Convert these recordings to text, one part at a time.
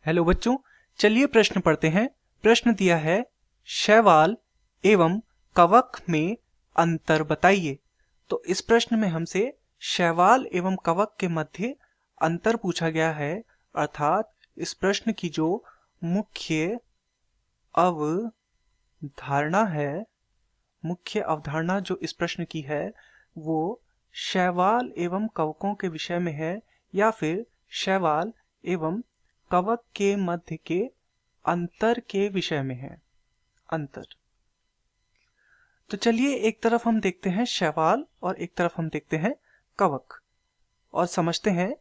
Hello बच्चों, चलिए प्रश्न पढ़ते हैं। प्रश्न दिया है शैवाल एवं कवक में अंतर बताइए। तो इस प्रश्न में हमसे शैवाल एवं कवक के मध्य अंतर पूछा गया है, अर्थात इस प्रश्न की जो मुख्य अवधारणा है, मुख्य अवधारणा जो इस प्रश्न की है वो शैवाल एवं कवकों के विषय में है या फिर शैवाल एवं कवक के मध्य के अंतर के विषय में है। अंतर। तो चलिए एक तरफ हम देखते हैं शैवाल और एक तरफ हम देखते हैं कवक और समझते हैं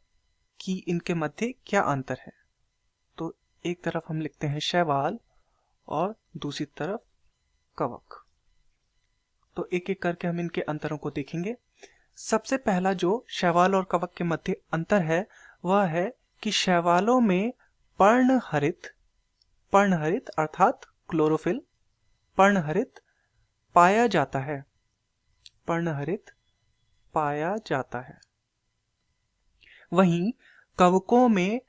कि इनके मध्य क्या अंतर है। तो एक तरफ हम लिखते हैं शैवाल और दूसरी तरफ कवक। तो एक एक करके हम इनके अंतरों को देखेंगे। सबसे पहला जो शैवाल और कवक के मध्य अंतर है वह है कि शैवालों में पर्णहरित अर्थात क्लोरोफिल पर्णहरित पाया जाता है। पर्णहरित पाया जाता है। वहीं कवकों में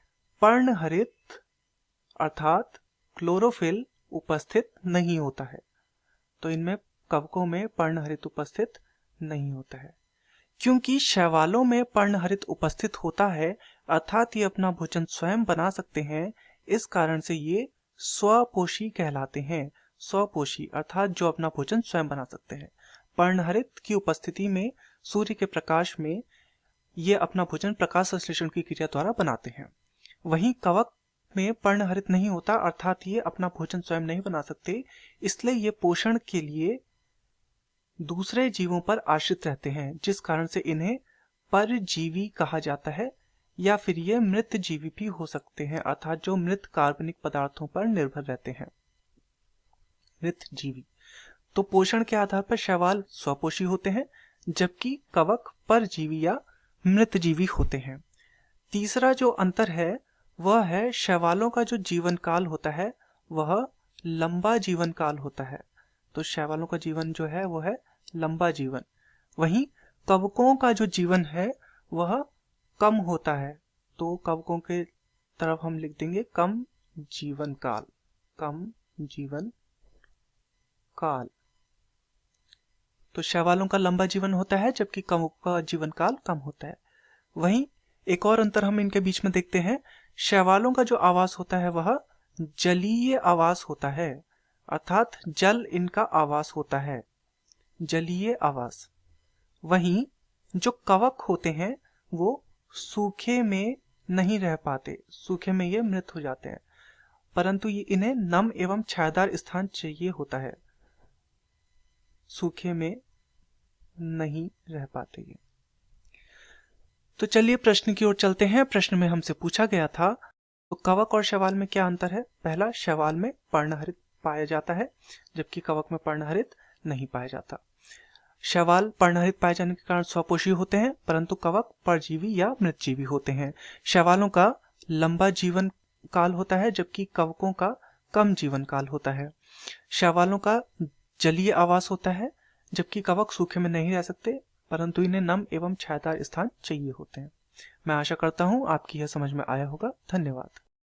पर्णहरित अर्थात क्लोरोफिल उपस्थित नहीं होता है। तो इनमें कवकों में पर्णहरित उपस्थित नहीं होता है। क्योंकि शैवालों में पर्णहरित उपस्थित होता है अर्थात ये अपना भोजन स्वयं बना सकते हैं, इस कारण से ये स्वपोषी कहलाते हैं। स्वपोषी अर्थात जो अपना भोजन स्वयं बना सकते हैं। पर्णहरित की उपस्थिति में सूर्य के प्रकाश में ये अपना भोजन प्रकाश संश्लेषण की क्रिया द्वारा बनाते हैं। वहीं कवक में पर्णहरित नहीं होता अर्थात ये अपना भोजन स्वयं नहीं बना सकते, इसलिए ये पोषण के लिए दूसरे जीवों पर आश्रित रहते हैं, जिस कारण से इन्हें परजीवी कहा जाता है या फिर ये मृत जीवी भी हो सकते हैं, अर्थात जो मृत कार्बनिक पदार्थों पर निर्भर रहते हैं, मृत जीवी। तो पोषण के आधार पर शैवाल स्वपोषी होते हैं जबकि कवक परजीवी या मृत जीवी होते हैं। तीसरा जो अंतर है वह है शैवालों का जो जीवन काल होता है वह लंबा जीवन काल होता है। तो शैवालों का जीवन जो है वो है लंबा जीवन। वहीं कवकों का जो जीवन है वह कम होता है। तो कवकों के तरफ हम लिख देंगे कम जीवन काल। कम जीवन काल। तो शैवालों का लंबा जीवन होता है जबकि कवकों का जीवन काल कम होता है। वहीं एक और अंतर हम इनके बीच में देखते हैं। शैवालों का जो आवास होता है वह जलीय आवास होता है, अर्थात जल इनका आवास होता है, जलीय आवास। वहीं जो कवक होते हैं वो सूखे में नहीं रह पाते, सूखे में ये मृत हो जाते हैं, परंतु ये इन्हें नम एवं छायादार स्थान चाहिए होता है, सूखे में नहीं रह पाते ये। तो चलिए प्रश्न की ओर चलते हैं। प्रश्न में हमसे पूछा गया था तो कवक और शैवाल में क्या अंतर है। पहला, शैवाल में पर्णहरित पाया जाता है जबकि कवक में पर्णहरित नहीं पाया जाता। शैवाल पर्णहरित पाए जाने के कारण स्वपोषी होते हैं परंतु कवक परजीवी या मृतजीवी होते हैं। शैवालों का लंबा जीवन काल होता है जबकि कवकों का कम जीवन काल होता है। शैवालों का जलीय आवास होता है जबकि कवक सूखे में नहीं रह सकते परंतु इन्हें नम एवं छायादार स्थान चाहिए होते हैं। मैं आशा करता हूं आपकी यह समझ में आया होगा। धन्यवाद।